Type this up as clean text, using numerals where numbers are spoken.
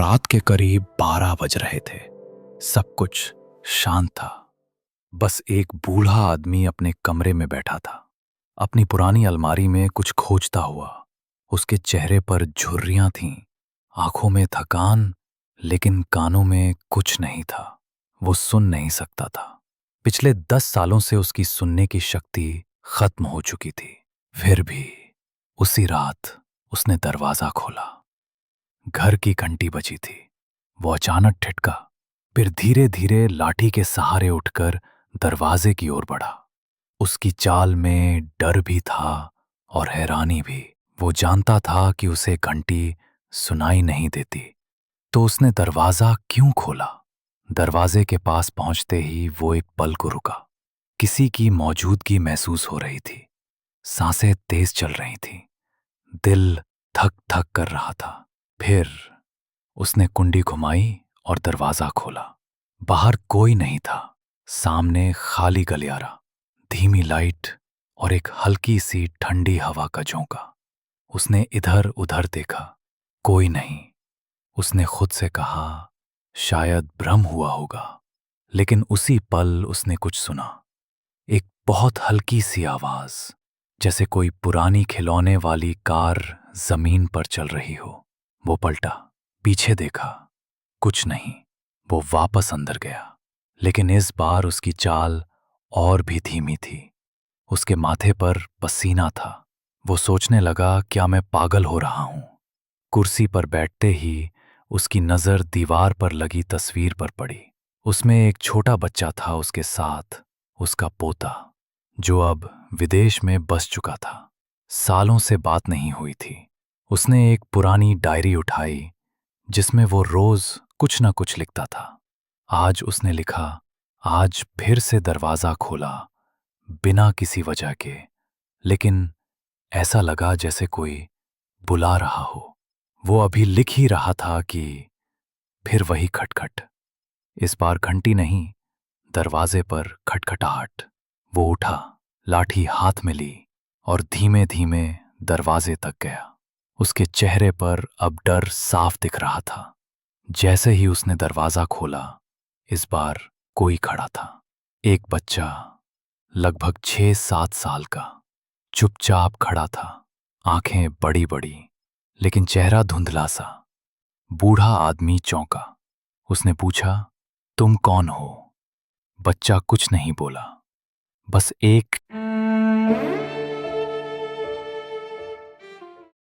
रात के करीब 12 बज रहे थे। सब कुछ शांत था। बस एक बूढ़ा आदमी अपने कमरे में बैठा था, अपनी पुरानी अलमारी में कुछ खोजता हुआ। उसके चेहरे पर झुर्रियां थीं, आंखों में थकान, लेकिन कानों में कुछ नहीं था। वो सुन नहीं सकता था। पिछले 10 सालों से उसकी सुनने की शक्ति खत्म हो चुकी थी। फिर भी उसी रात उसने दरवाजा खोला। घर की घंटी बजी थी। वो अचानक ठिठका, फिर धीरे धीरे लाठी के सहारे उठकर दरवाजे की ओर बढ़ा। उसकी चाल में डर भी था और हैरानी भी। वो जानता था कि उसे घंटी सुनाई नहीं देती, तो उसने दरवाजा क्यों खोला? दरवाजे के पास पहुंचते ही वो एक पल को रुका। किसी की मौजूदगी महसूस हो रही थी। सांसें तेज चल रही थीं। दिल धक धक कर रहा था। फिर उसने कुंडी घुमाई और दरवाजा खोला। बाहर कोई नहीं था। सामने खाली गलियारा, धीमी लाइट और एक हल्की सी ठंडी हवा का झोंका। उसने इधर उधर देखा, कोई नहीं। उसने खुद से कहा, शायद भ्रम हुआ होगा। लेकिन उसी पल उसने कुछ सुना। एक बहुत हल्की सी आवाज, जैसे कोई पुरानी खिलौने वाली कार जमीन पर चल रही हो। वो पलटा, पीछे देखा, कुछ नहीं। वो वापस अंदर गया, लेकिन इस बार उसकी चाल और भी धीमी थी। उसके माथे पर पसीना था। वो सोचने लगा, क्या मैं पागल हो रहा हूं? कुर्सी पर बैठते ही उसकी नजर दीवार पर लगी तस्वीर पर पड़ी। उसमें एक छोटा बच्चा था, उसके साथ उसका पोता, जो अब विदेश में बस चुका था। सालों से बात नहीं हुई थी। उसने एक पुरानी डायरी उठाई, जिसमें वो रोज कुछ न कुछ लिखता था। आज उसने लिखा, आज फिर से दरवाजा खोला, बिना किसी वजह के, लेकिन ऐसा लगा जैसे कोई बुला रहा हो। वो अभी लिख ही रहा था कि फिर वही खटखट। इस बार घंटी नहीं, दरवाजे पर खटखटाहट। वो उठा, लाठी हाथ में ली और धीमे धीमे दरवाजे तक गया। उसके चेहरे पर अब डर साफ दिख रहा था। जैसे ही उसने दरवाजा खोला, इस बार कोई खड़ा था। एक बच्चा, लगभग 6-7 साल का, चुपचाप खड़ा था। आंखें बड़ी बड़ी, लेकिन चेहरा धुंधला सा। बूढ़ा आदमी चौंका। उसने पूछा, तुम कौन हो? बच्चा कुछ नहीं बोला, बस एक